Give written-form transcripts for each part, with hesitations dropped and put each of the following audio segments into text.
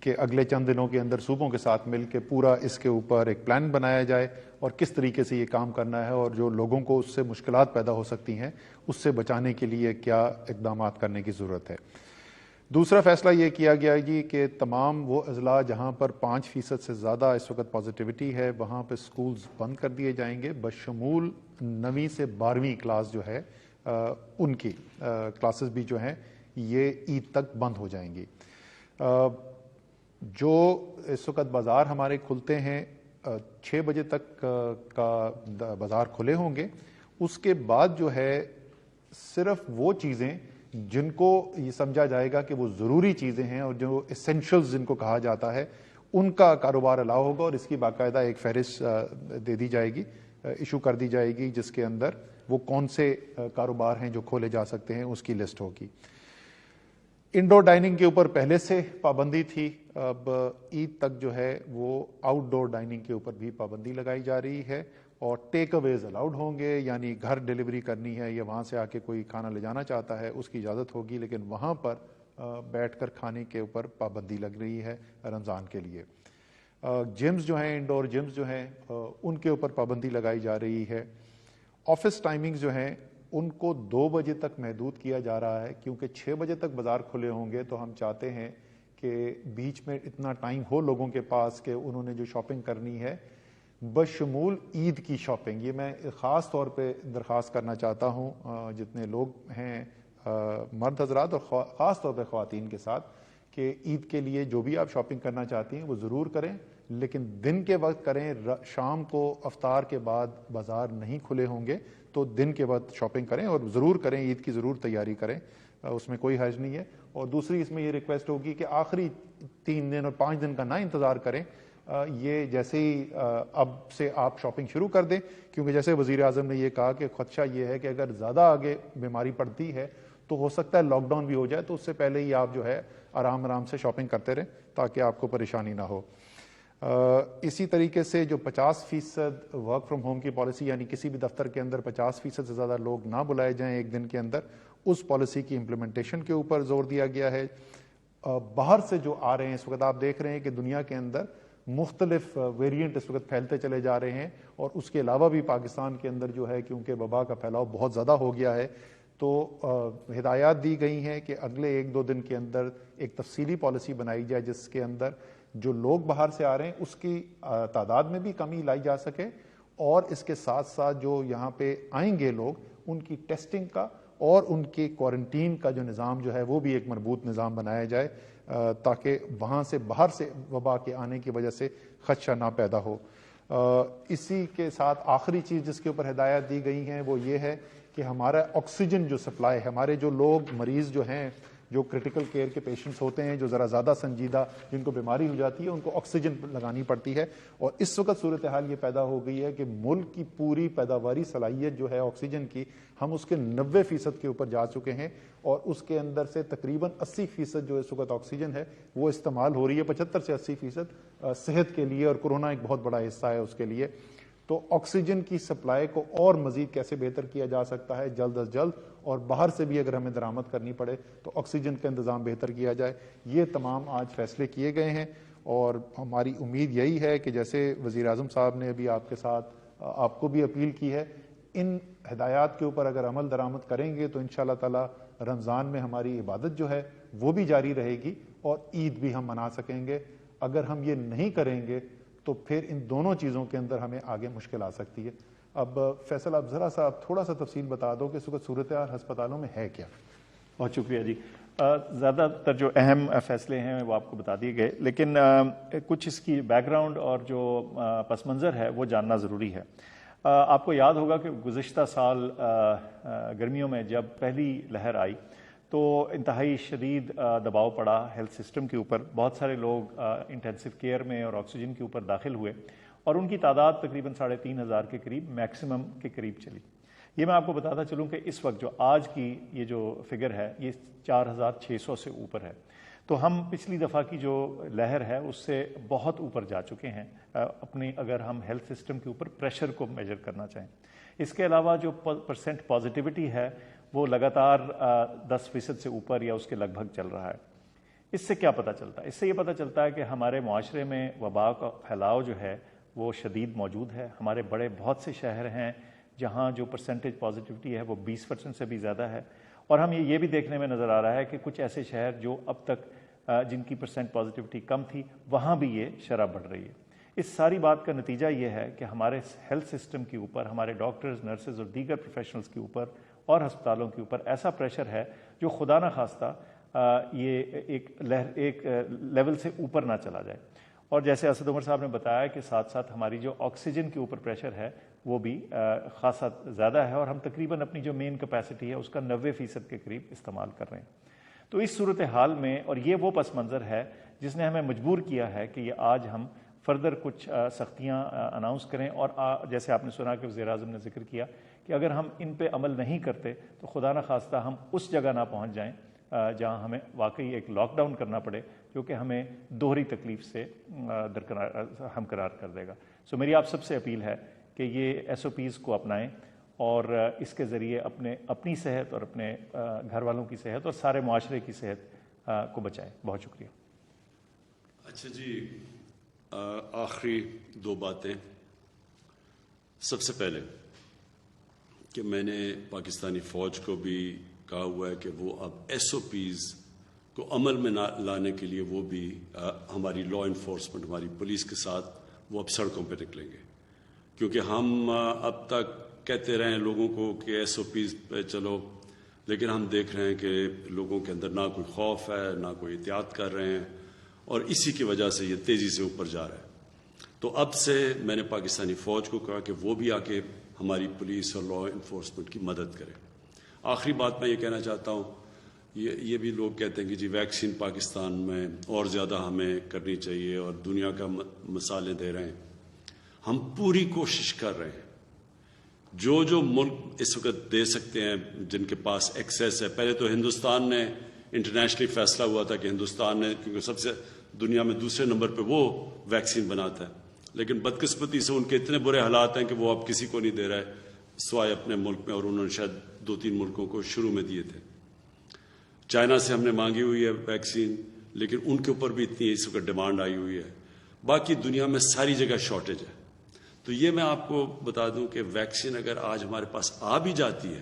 کہ اگلے چند دنوں کے اندر صوبوں کے ساتھ مل کے پورا اس کے اوپر ایک پلان بنایا جائے اور کس طریقے سے یہ کام کرنا ہے اور جو لوگوں کو اس سے مشکلات پیدا ہو سکتی ہیں اس سے بچانے کے لیے کیا اقدامات کرنے کی ضرورت ہے۔ دوسرا فیصلہ یہ کیا گیا جی کہ تمام وہ اضلاع جہاں پر 5% سے زیادہ اس وقت پازیٹیوٹی ہے وہاں پہ سکولز بند کر دیے جائیں گے، بشمول 9ویں سے 12ویں کلاس جو ہے ان کی کلاسز بھی جو ہیں یہ عید تک بند ہو جائیں گی۔ جو اس وقت بازار ہمارے کھلتے ہیں 6 بجے تک کا بازار کھلے ہوں گے، اس کے بعد جو ہے صرف وہ چیزیں جن کو یہ سمجھا جائے گا کہ وہ ضروری چیزیں ہیں اور جو اسینشلز جن کو کہا جاتا ہے ان کا کاروبار الاؤ ہوگا اور اس کی باقاعدہ ایک فہرست دے دی جائے گی، ایشو کر دی جائے گی جس کے اندر وہ کون سے کاروبار ہیں جو کھولے جا سکتے ہیں اس کی لسٹ ہوگی۔ انڈور ڈائننگ کے اوپر پہلے سے پابندی تھی، اب عید تک جو ہے وہ آؤٹ ڈور ڈائننگ کے اوپر بھی پابندی لگائی جا رہی ہے اور ٹیک اویز الاؤڈ ہوں گے، یعنی گھر ڈیلیوری کرنی ہے یا وہاں سے آ کے کوئی کھانا لے جانا چاہتا ہے اس کی اجازت ہوگی، لیکن وہاں پر بیٹھ کر کھانے کے اوپر پابندی لگ رہی ہے رمضان کے لیے۔ جمز جو ہیں انڈور جمز جو ہیں ان کے اوپر پابندی لگائی جا رہی ہے۔ آفس ٹائمنگز جو ہیں ان کو 2 بجے تک محدود کیا جا رہا ہے کیونکہ 6 بجے تک بازار کھلے ہوں گے تو ہم چاہتے ہیں کہ بیچ میں اتنا ٹائم ہو لوگوں کے پاس کہ انہوں نے جو شاپنگ کرنی ہے بشمول عید کی شاپنگ، یہ میں خاص طور پہ درخواست کرنا چاہتا ہوں جتنے لوگ ہیں مرد حضرات اور خاص طور پہ خواتین کے ساتھ کہ عید کے لیے جو بھی آپ شاپنگ کرنا چاہتی ہیں وہ ضرور کریں، لیکن دن کے وقت کریں، شام کو افطار کے بعد بازار نہیں کھلے ہوں گے تو دن کے وقت شاپنگ کریں اور ضرور کریں، عید کی ضرور تیاری کریں، اس میں کوئی حرج نہیں ہے۔ اور دوسری اس میں یہ ریکویسٹ ہوگی کہ آخری 3 دن اور 5 دن کا نہ انتظار کریں، یہ جیسے ہی اب سے آپ شاپنگ شروع کر دیں، کیونکہ جیسے وزیر اعظم نے یہ کہا کہ خدشہ یہ ہے کہ اگر زیادہ آگے بیماری پڑتی ہے تو ہو سکتا ہے لاک ڈاؤن بھی ہو جائے، تو اس سے پہلے ہی آپ جو ہے آرام سے شاپنگ کرتے رہیں تاکہ آپ کو پریشانی نہ ہو۔ اسی طریقے سے جو 50% ورک فرام ہوم کی پالیسی، یعنی کسی بھی دفتر کے اندر 50% سے زیادہ لوگ نہ بلائے جائیں ایک دن کے اندر، اس پالیسی کی امپلیمنٹیشن کے اوپر زور دیا گیا ہے۔ باہر سے جو آ رہے ہیں اس وقت آپ دیکھ رہے ہیں کہ دنیا کے اندر مختلف ویریئنٹ اس وقت پھیلتے چلے جا رہے ہیں اور اس کے علاوہ بھی پاکستان کے اندر جو ہے کیونکہ وبا کا پھیلاؤ بہت زیادہ ہو گیا ہے تو ہدایات دی گئی ہیں کہ اگلے 1-2 دن کے اندر ایک تفصیلی پالیسی بنائی جائے جس کے اندر جو لوگ باہر سے آ رہے ہیں اس کی تعداد میں بھی کمی لائی جا سکے اور اس کے ساتھ ساتھ جو یہاں پہ آئیں گے لوگ ان کی ٹیسٹنگ کا اور ان کی کوارنٹین کا جو نظام جو ہے وہ بھی ایک مربوط نظام بنایا جائے تاکہ وہاں سے باہر سے وبا کے آنے کی وجہ سے خدشہ نہ پیدا ہو۔ اسی کے ساتھ آخری چیز جس کے اوپر ہدایات دی گئی ہیں وہ یہ ہے کہ ہمارا آکسیجن جو سپلائی ہے، ہمارے جو لوگ مریض جو ہیں جو کرٹیکل کیئر کے پیشنٹس ہوتے ہیں جو ذرا زیادہ سنجیدہ جن کو بیماری ہو جاتی ہے ان کو آکسیجن لگانی پڑتی ہے اور اس وقت صورتحال یہ پیدا ہو گئی ہے کہ ملک کی پوری پیداواری صلاحیت جو ہے آکسیجن کی ہم اس کے 90% کے اوپر جا چکے ہیں اور اس کے اندر سے تقریباً 80% جو اس وقت آکسیجن ہے وہ استعمال ہو رہی ہے، 75 سے 80% صحت کے لیے اور کورونا ایک بہت بڑا حصہ ہے اس کے لیے۔ تو آکسیجن کی سپلائی کو اور مزید کیسے بہتر کیا جا سکتا ہے جلد از جلد، اور باہر سے بھی اگر ہمیں درآمد کرنی پڑے تو آکسیجن کا انتظام بہتر کیا جائے، یہ تمام آج فیصلے کیے گئے ہیں اور ہماری امید یہی ہے کہ جیسے وزیر اعظم صاحب نے ابھی آپ کے ساتھ آپ کو بھی اپیل کی ہے، ان ہدایات کے اوپر اگر عمل درآمد کریں گے تو انشاءاللہ تعالی رمضان میں ہماری عبادت جو ہے وہ بھی جاری رہے گی اور عید بھی ہم منا سکیں گے۔ اگر ہم یہ نہیں کریں گے تو پھر ان دونوں چیزوں کے اندر ہمیں آگے مشکل آ سکتی ہے۔ اب فیصل آپ ذرا سا تھوڑا سا تفصیل بتا دو کہ اس وقت صورتحال ہسپتالوں میں ہے کیا؟ بہت شکریہ جی۔ زیادہ تر جو اہم فیصلے ہیں وہ آپ کو بتا دیے گئے، لیکن کچھ اس کی بیک گراؤنڈ اور جو پس منظر ہے وہ جاننا ضروری ہے۔ آپ کو یاد ہوگا کہ گزشتہ سال گرمیوں میں جب پہلی لہر آئی تو انتہائی شدید دباؤ پڑا ہیلتھ سسٹم کے اوپر، بہت سارے لوگ انٹینسو کیئر میں اور آکسیجن کے اوپر داخل ہوئے اور ان کی تعداد تقریباً 3500 کے قریب میکسیمم کے قریب چلی۔ یہ میں آپ کو بتاتا چلوں کہ اس وقت جو آج کی یہ جو فگر ہے یہ 4600 سے اوپر ہے، تو ہم پچھلی دفعہ کی جو لہر ہے اس سے بہت اوپر جا چکے ہیں اپنی، اگر ہم ہیلتھ سسٹم کے اوپر پریشر کو میجر کرنا چاہیں۔ اس کے علاوہ جو پرسنٹ پازیٹیوٹی ہے وہ لگاتار 10% سے اوپر یا اس کے لگ بھگ چل رہا ہے۔ اس سے کیا پتہ چلتا ہے؟ اس سے یہ پتہ چلتا ہے کہ ہمارے معاشرے میں وبا کا پھیلاؤ جو ہے وہ شدید موجود ہے. ہمارے بڑے بہت سے شہر ہیں جہاں جو پرسنٹیج پازیٹیوٹی ہے وہ 20% سے بھی زیادہ ہے, اور ہم یہ بھی دیکھنے میں نظر آ رہا ہے کہ کچھ ایسے شہر جو اب تک جن کی پرسنٹ پازیٹیوٹی کم تھی وہاں بھی یہ شرح بڑھ رہی ہے. اس ساری بات کا نتیجہ یہ ہے کہ ہمارے ہیلتھ سسٹم کے اوپر, ہمارے ڈاکٹرز, نرسز اور دیگر پروفیشنلز کے اوپر اور ہسپتالوں کے اوپر ایسا پریشر ہے جو خدا نہ خواستہ یہ ایک لیول سے اوپر نہ چلا جائے. اور جیسے اسد عمر صاحب نے بتایا کہ ساتھ ساتھ ہماری جو آکسیجن کے اوپر پریشر ہے وہ بھی خاصا زیادہ ہے, اور ہم تقریباً اپنی جو مین کیپیسٹی ہے اس کا 90% کے قریب استعمال کر رہے ہیں. تو اس صورتحال میں, اور یہ وہ پس منظر ہے جس نے ہمیں مجبور کیا ہے کہ یہ آج ہم فردر کچھ سختیاں اناؤنس کریں, اور جیسے آپ نے سنا کہ وزیر اعظم نے ذکر کیا کہ اگر ہم ان پہ عمل نہیں کرتے تو خدا نہ خواستہ ہم اس جگہ نہ پہنچ جائیں جہاں ہمیں واقعی ایک لاک ڈاؤن کرنا پڑے جو کہ ہمیں دوہری تکلیف سے ہمقرار کر دے گا. سو میری آپ سب سے اپیل ہے کہ یہ SOPs کو اپنائیں اور اس کے ذریعے اپنی صحت اور اپنے گھر والوں کی صحت اور سارے معاشرے کی صحت کو بچائیں. بہت شکریہ. اچھا جی, آخری 2 باتیں. سب سے پہلے کہ میں نے پاکستانی فوج کو بھی کہا ہوا ہے کہ وہ اب SOPs کو عمل میں لانے کے لیے وہ بھی ہماری لا انفورسمنٹ, ہماری پولیس کے ساتھ وہ اب سڑکوں پہ نکلیں گے, کیونکہ ہم اب تک کہتے رہے ہیں لوگوں کو کہ SOPs پہ چلو, لیکن ہم دیکھ رہے ہیں کہ لوگوں کے اندر نہ کوئی خوف ہے نہ کوئی احتیاط کر رہے ہیں, اور اسی کی وجہ سے یہ تیزی سے اوپر جا رہا ہے. تو اب سے میں نے پاکستانی فوج کو کہا کہ وہ بھی آ کے ہماری پولیس اور لا انفورسمنٹ کی مدد کرے. آخری بات میں یہ کہنا چاہتا ہوں, یہ بھی لوگ کہتے ہیں کہ جی ویکسین پاکستان میں اور زیادہ ہمیں کرنی چاہیے اور دنیا کا مثالیں دے رہے ہیں. ہم پوری کوشش کر رہے ہیں, جو ملک اس وقت دے سکتے ہیں جن کے پاس ایکسیس ہے. پہلے تو ہندوستان نے انٹرنیشنلی فیصلہ ہوا تھا کہ ہندوستان نے, کیونکہ سب سے دنیا میں دوسرے نمبر پہ وہ ویکسین بناتا ہے, لیکن بدقسمتی سے ان کے اتنے برے حالات ہیں کہ وہ اب کسی کو نہیں دے رہے سوائے اپنے ملک میں, اور انہوں نے شاید 2-3 ملکوں کو شروع میں دیے تھے. چائنا سے ہم نے مانگی ہوئی ہے ویکسین, لیکن ان کے اوپر بھی اتنی اس وقت ڈیمانڈ آئی ہوئی ہے. باقی دنیا میں ساری جگہ شارٹیج ہے. تو یہ میں آپ کو بتا دوں کہ ویکسین اگر آج ہمارے پاس آ بھی جاتی ہے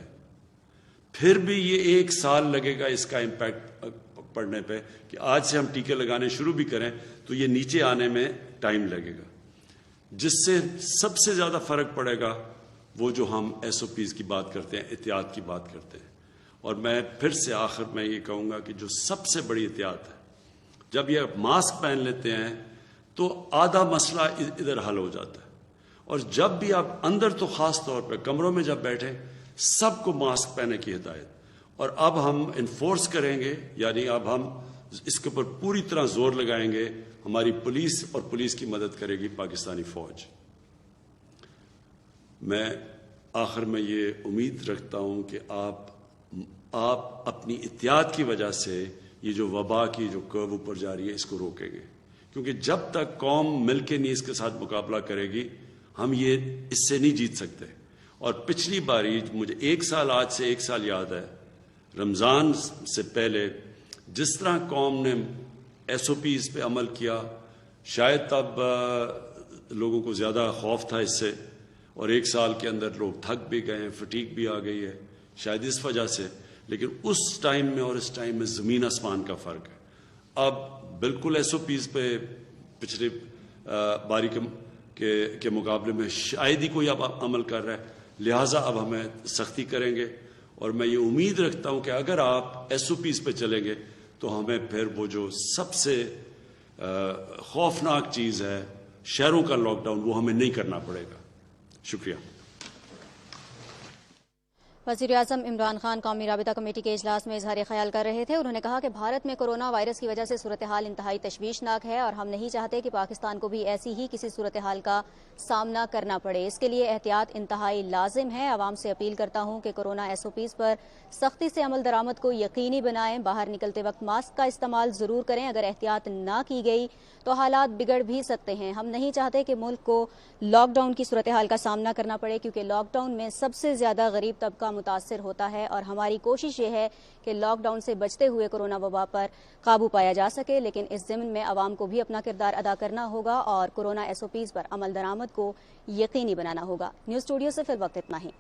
پھر بھی یہ 1 سال لگے گا اس کا امپیکٹ پڑنے پہ, کہ آج سے ہم ٹیکے لگانے شروع بھی کریں تو یہ نیچے آنے میں ٹائم لگے گا. جس سے سب سے زیادہ فرق پڑے گا وہ جو ہم SOPs کی بات کرتے ہیں, احتیاط کی بات کرتے ہیں. اور میں پھر سے آخر میں یہ کہوں گا کہ جو سب سے بڑی احتیاط ہے, جب یہ ماسک پہن لیتے ہیں تو آدھا مسئلہ ادھر حل ہو جاتا ہے. اور جب بھی آپ اندر, تو خاص طور پہ کمروں میں جب بیٹھیں, سب کو ماسک پہننے کی ہدایت. اور اب ہم انفورس کریں گے, یعنی اب ہم اس کے اوپر پوری طرح زور لگائیں گے. ہماری پولیس اور پولیس کی مدد کرے گی پاکستانی فوج. میں آخر میں یہ امید رکھتا ہوں کہ آپ اپنی احتیاط کی وجہ سے یہ جو وبا کی جو کرو اوپر جا رہی ہے اس کو روکیں گے, کیونکہ جب تک قوم مل کے نہیں اس کے ساتھ مقابلہ کرے گی ہم یہ اس سے نہیں جیت سکتے. اور پچھلی باری مجھے 1 سال, آج سے 1 سال یاد ہے, رمضان سے پہلے جس طرح قوم نے SOPs پہ عمل کیا, شاید تب لوگوں کو زیادہ خوف تھا اس سے, اور 1 سال کے اندر لوگ تھک بھی گئے ہیں, فٹیگ بھی آ گئی ہے شاید اس وجہ سے. لیکن اس ٹائم میں اور اس ٹائم میں زمین آسمان کا فرق ہے. اب بالکل SOPs پہ پچھلے باری کے مقابلے میں شاید ہی کوئی اب عمل کر رہا ہے, لہٰذا اب ہمیں سختی کریں گے. اور میں یہ امید رکھتا ہوں کہ اگر آپ SOPs پہ چلیں گے تو ہمیں پھر وہ جو سب سے خوفناک چیز ہے شہروں کا لاک ڈاؤن, وہ ہمیں نہیں کرنا پڑے گا. شکریہ. وزیر اعظم عمران خان قومی رابطہ کمیٹی کے اجلاس میں اظہار خیال کر رہے تھے. انہوں نے کہا کہ بھارت میں کورونا وائرس کی وجہ سے صورتحال انتہائی تشویشناک ہے اور ہم نہیں چاہتے کہ پاکستان کو بھی ایسی ہی کسی صورتحال کا سامنا کرنا پڑے. اس کے لیے احتیاط انتہائی لازم ہے. عوام سے اپیل کرتا ہوں کہ کورونا SOPs پر سختی سے عمل درآمد کو یقینی بنائیں. باہر نکلتے وقت ماسک کا استعمال ضرور کریں. اگر احتیاط نہ کی گئی تو حالات بگڑ بھی سکتے ہیں. ہم نہیں چاہتے کہ ملک کو لاک ڈاؤن کی صورتحال کا سامنا کرنا پڑے, کیونکہ لاک ڈاؤن میں سب سے زیادہ غریب طبقہ متاثر ہوتا ہے اور ہماری کوشش یہ ہے کہ لاک ڈاؤن سے بچتے ہوئے کورونا وبا پر قابو پایا جا سکے، لیکن اس ضمن میں عوام کو بھی اپنا کردار ادا کرنا ہوگا اور کورونا SOPs پر عمل درآمد کو یقینی بنانا ہوگا۔ نیوز اسٹوڈیو سے فی الوقت اتنا ہی۔